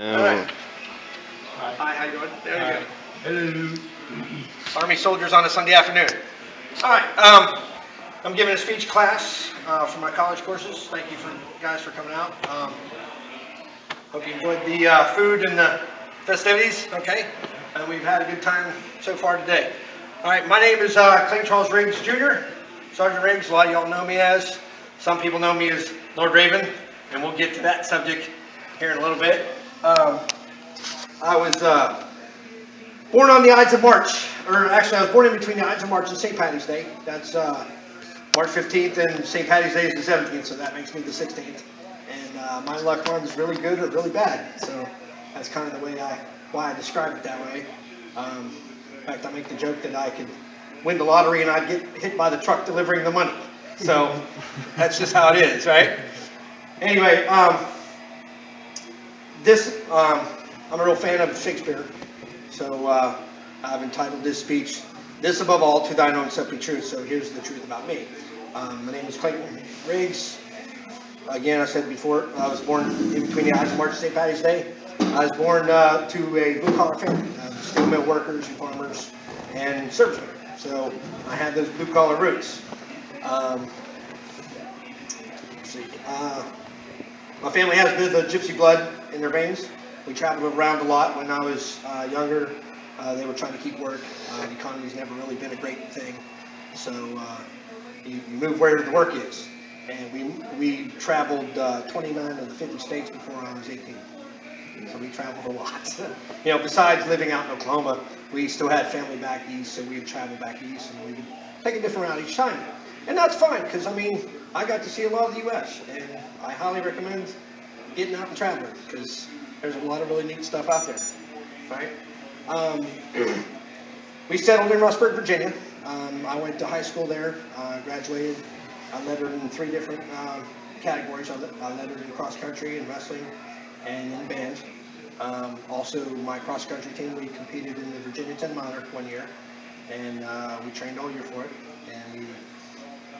All right. Hi, how you doing? There you go. Hello. Army soldiers on a Sunday afternoon. All right. I'm giving a speech class for my college courses. Thank you guys for coming out. Hope you enjoyed the food and the festivities. Okay. And we've had a good time so far today. All right. My name is Sgt Charles Riggs Jr. Sgt Riggs. A lot of y'all know me as. Some people know me as Lord Raven, and we'll get to that subject here in a little bit. I was born on the Ides of March, or actually I was born in between the Ides of March and St. Patty's Day. That's March 15th, and St. Patty's Day is the 17th, so that makes me the 16th. And my luck runs really good or really bad, so that's kind of the way why I describe it that way. In fact, I make the joke that I could win the lottery and I'd get hit by the truck delivering the money. So that's just how it is, right? Anyway, I'm a real fan of Shakespeare, so I've entitled this speech, "This Above All, to Thine Own Simply Truth." So here's the truth about me. My name is Sgt Riggs. Again, I said before, I was born in between the Ides of March and St. Patty's Day. I was born to a blue-collar family, steel mill workers and farmers and servicemen. So I had those blue-collar roots. Let's see. My family has a bit of the gypsy blood in their veins. We traveled around a lot when I was younger. They were trying to keep work. The economy's never really been a great thing. So you move where the work is. And we traveled 29 of the 50 states before I was 18. So we traveled a lot. You know, besides living out in Oklahoma, we still had family back east, so we'd travel back east, and we would take a different route each time. And that's fine, because, I mean, I got to see a lot of the U.S., and I highly recommend getting out and traveling, because there's a lot of really neat stuff out there, right? We settled in Rustburg, Virginia. I went to high school there, graduated. I lettered in 3 different categories. I lettered in cross country and wrestling and in band. Also, my cross country team, we competed in the Virginia 10 miler 1 year, and we trained all year for it. And we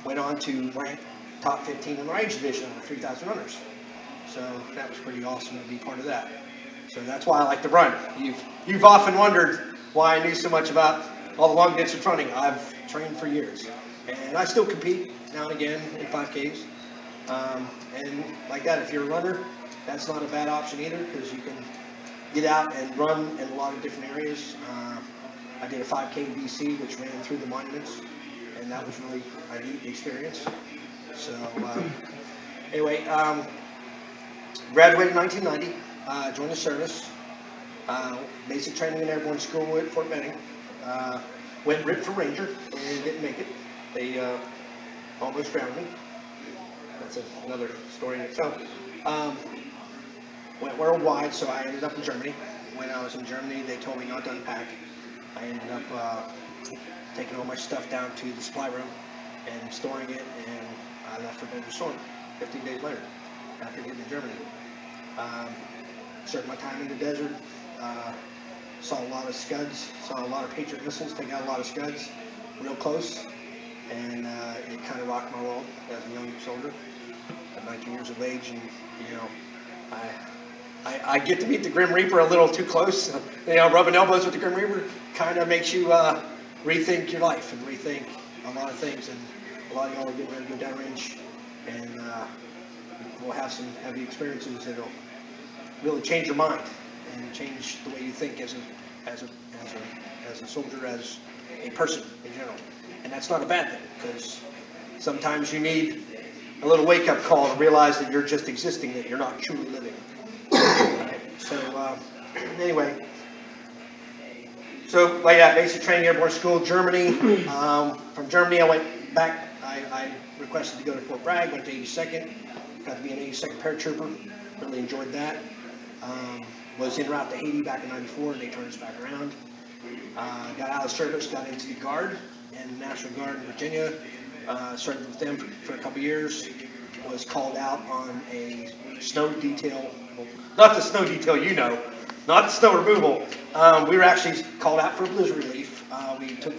went on to rank top 15 in our age division of 3,000 runners. So that was pretty awesome to be part of that. So that's why I like to run. You've often wondered why I knew so much about all the long distance running. I've trained for years, and I still compete now and again in 5Ks. And like that, if you're a runner, that's not a bad option either, because you can get out and run in a lot of different areas. I did a 5K in BC, which ran through the monuments, and that was really a neat experience. So anyway, graduated in 1990, joined the service, basic training in airborne school at Fort Benning. Went RIP for Ranger and didn't make it. They almost drowned me. That's another story in itself. Went worldwide, so I ended up in Germany. When I was in Germany, they told me not to unpack. I ended up taking all my stuff down to the supply room and storing it, and I left for Desert Storm 15 days later after getting to Germany. Served my time in the desert, saw a lot of scuds, saw a lot of Patriot missiles, take out a lot of scuds real close, and it kind of rocked my world as a young soldier at 19 years of age. And you know, I get to meet the Grim Reaper a little too close. You know, rubbing elbows with the Grim Reaper kind of makes you rethink your life and rethink a lot of things. And a lot of y'all are getting ready to go downrange, and we'll have some heavy experiences that'll really change your mind and change the way you think as a soldier, as a person in general. And that's not a bad thing, because sometimes you need a little wake-up call to realize that you're just existing, that you're not truly living. Right? So anyway, so like that, basic training, airborne school, Germany. From Germany, I went back. I requested to go to Fort Bragg, went to 82nd, got to be an 82nd paratrooper, really enjoyed that. Was en route to Haiti back in '94, and they turned us back around. Got out of service, got into the Guard, and the National Guard in Virginia. Served with them for a couple years. Was called out on a snow detail, well, not the snow detail you know, not the snow removal. We were actually called out for blizzard relief. We took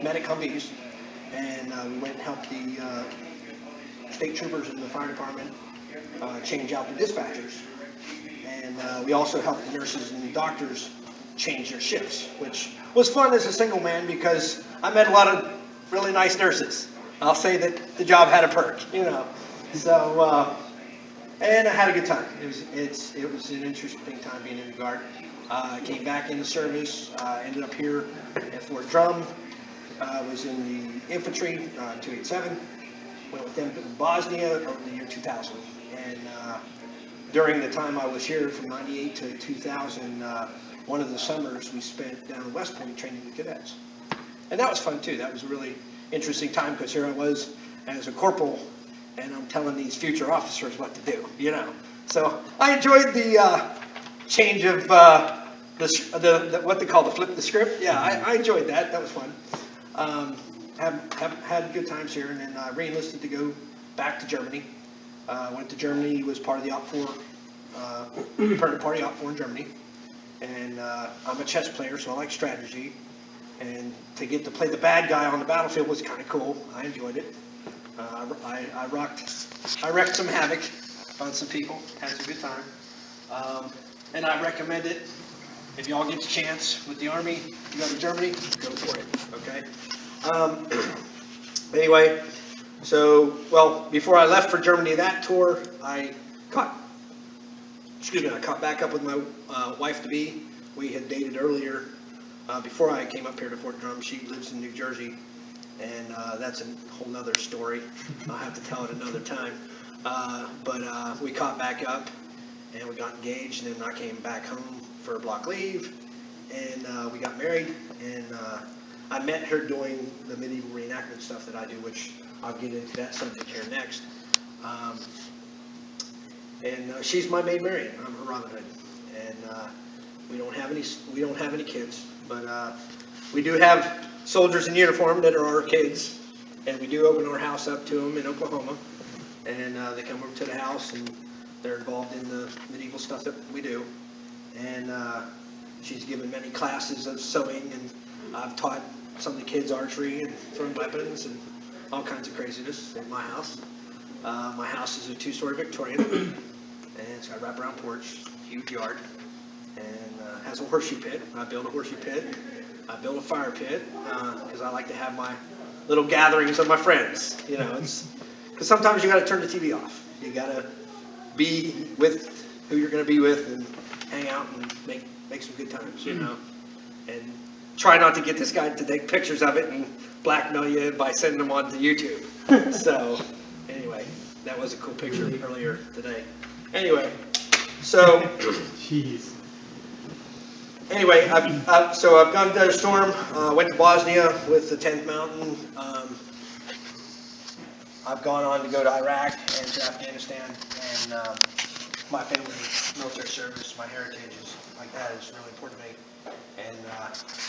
medic Humvees, and we went and helped the state troopers in the fire department change out the dispatchers. And we also helped the nurses and the doctors change their shifts, which was fun as a single man because I met a lot of really nice nurses. I'll say that the job had a perk, you know. So, and I had a good time. It was an interesting time being in the Guard. I came back into service, ended up here at Fort Drum. I was in the infantry, 287. Went with them to Bosnia over the year 2000. And during the time I was here from 98 to 2000, one of the summers we spent down at West Point training the cadets. And that was fun too. That was a really interesting time because here I was as a corporal and I'm telling these future officers what to do, you know. So I enjoyed the change of what they call the flip the script. Yeah, I enjoyed that. That was fun. Had good times here, and then I re-enlisted to go back to Germany. Went to Germany, was part of the Op 4, permanent party Op 4 in Germany. And I'm a chess player, so I like strategy. And to get to play the bad guy on the battlefield was kind of cool. I enjoyed it. I wrecked some havoc on some people, had some good time. And I recommend it. If y'all get the chance with the Army, you go to Germany, go for it, okay? Anyway, so, well, before I left for Germany that tour, I caught back up with my wife-to-be. We had dated earlier. Before I came up here to Fort Drum, she lives in New Jersey, and that's a whole nother story. I'll have to tell it another time. But we caught back up, and we got engaged, and then I came back home for a block leave, and we got married, and I met her doing the medieval reenactment stuff that I do, which I'll get into that subject here next. And she's my Maid Marian. I'm her Robin Hood, and we don't have any kids, but we do have soldiers in uniform that are our kids, and we do open our house up to them in Oklahoma, and they come over to the house and they're involved in the medieval stuff that we do. And she's given many classes of sewing, and I've taught some of the kids archery and throwing weapons and all kinds of craziness at my house. My house is a 2-story Victorian, and it's got a wraparound porch, huge yard, and has a horseshoe pit. I built a horseshoe pit. I built a fire pit because I like to have my little gatherings of my friends. You know, it's because sometimes you got to turn the TV off. You got to be with who you're going to be with and hang out and make some good times, you know, and try not to get this guy to take pictures of it and blackmail you by sending them on to YouTube. So anyway, that was a cool picture earlier today. Anyway, so jeez. Anyway, so I've gone to Desert Storm, went to Bosnia with the 10th Mountain. I've gone on to go to Iraq and to Afghanistan, and my family, military service, my heritage is like that is really important to me. And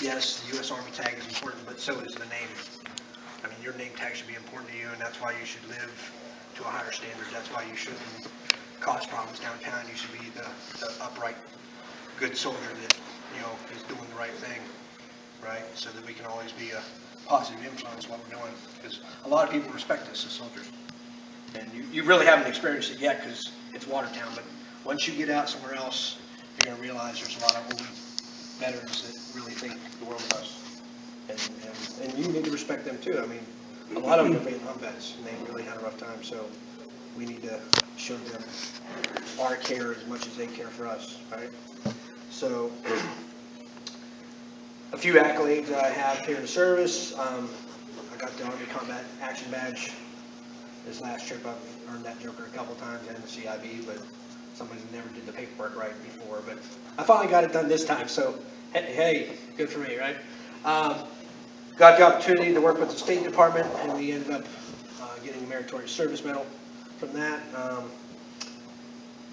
yes, the U.S. Army tag is important, but so is the name. I mean, your name tag should be important to you, and that's why you should live to a higher standard. That's why you shouldn't cause problems downtown. You should be the upright, good soldier that, you know, is doing the right thing, right? So that we can always be a positive influence what we're doing, because a lot of people respect us as soldiers. And you really haven't experienced it yet because it's Watertown, but once you get out somewhere else, you're going to realize there's a lot of old veterans that really think the world of us. And you need to respect them too. I mean, a lot of them are Vietnam vets, and they really had a rough time, so we need to show them our care as much as they care for us, right? So, a few accolades that I have here in the service. I got the Army Combat Action Badge. This last trip I've earned that joker a couple times and the CIB, but somebody never did the paperwork right before. But I finally got it done this time, so hey, good for me, right? Got the opportunity to work with the State Department, and we ended up getting a Meritorious Service Medal from that.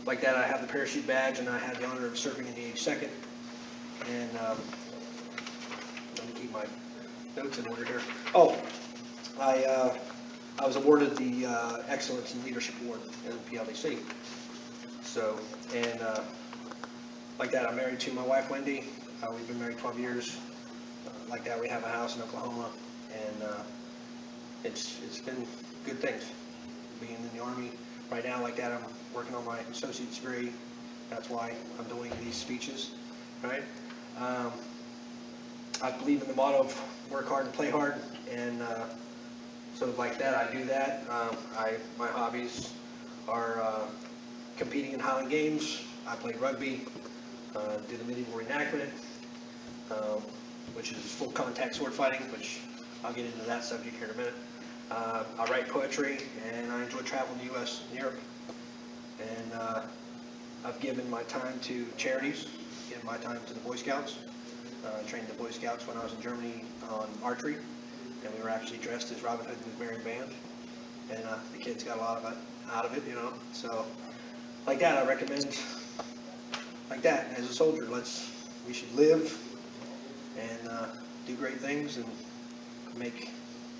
Like that, I have the parachute badge, and I had the honor of serving in the 82nd. And let me keep my notes in order here. Oh, I was awarded the Excellence in Leadership Award in the PLDC. So, and like that, I'm married to my wife, Wendy. We've been married 12 years. Like that, we have a house in Oklahoma, and it's been good things being in the Army. Right now, like that, I'm working on my associate's degree That's why I'm doing these speeches, right? I believe in the motto of work hard and play hard, and so like that, I do that. My hobbies are competing in Highland Games. I play rugby, do the medieval reenactment, which is full contact sword fighting, which I'll get into that subject here in a minute. I write poetry, and I enjoy traveling the U.S. and Europe. And I've given my time to charities, given my time to the Boy Scouts. I trained the Boy Scouts when I was in Germany on archery, and we were actually dressed as Robin Hood and his merry band. And the kids got a lot out of it, you know. So, like that, I recommend, like that, as a soldier, we should live and do great things and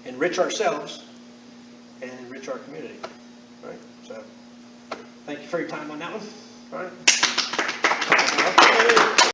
enrich ourselves and enrich our community, right? So, thank you for your time on that one, all right?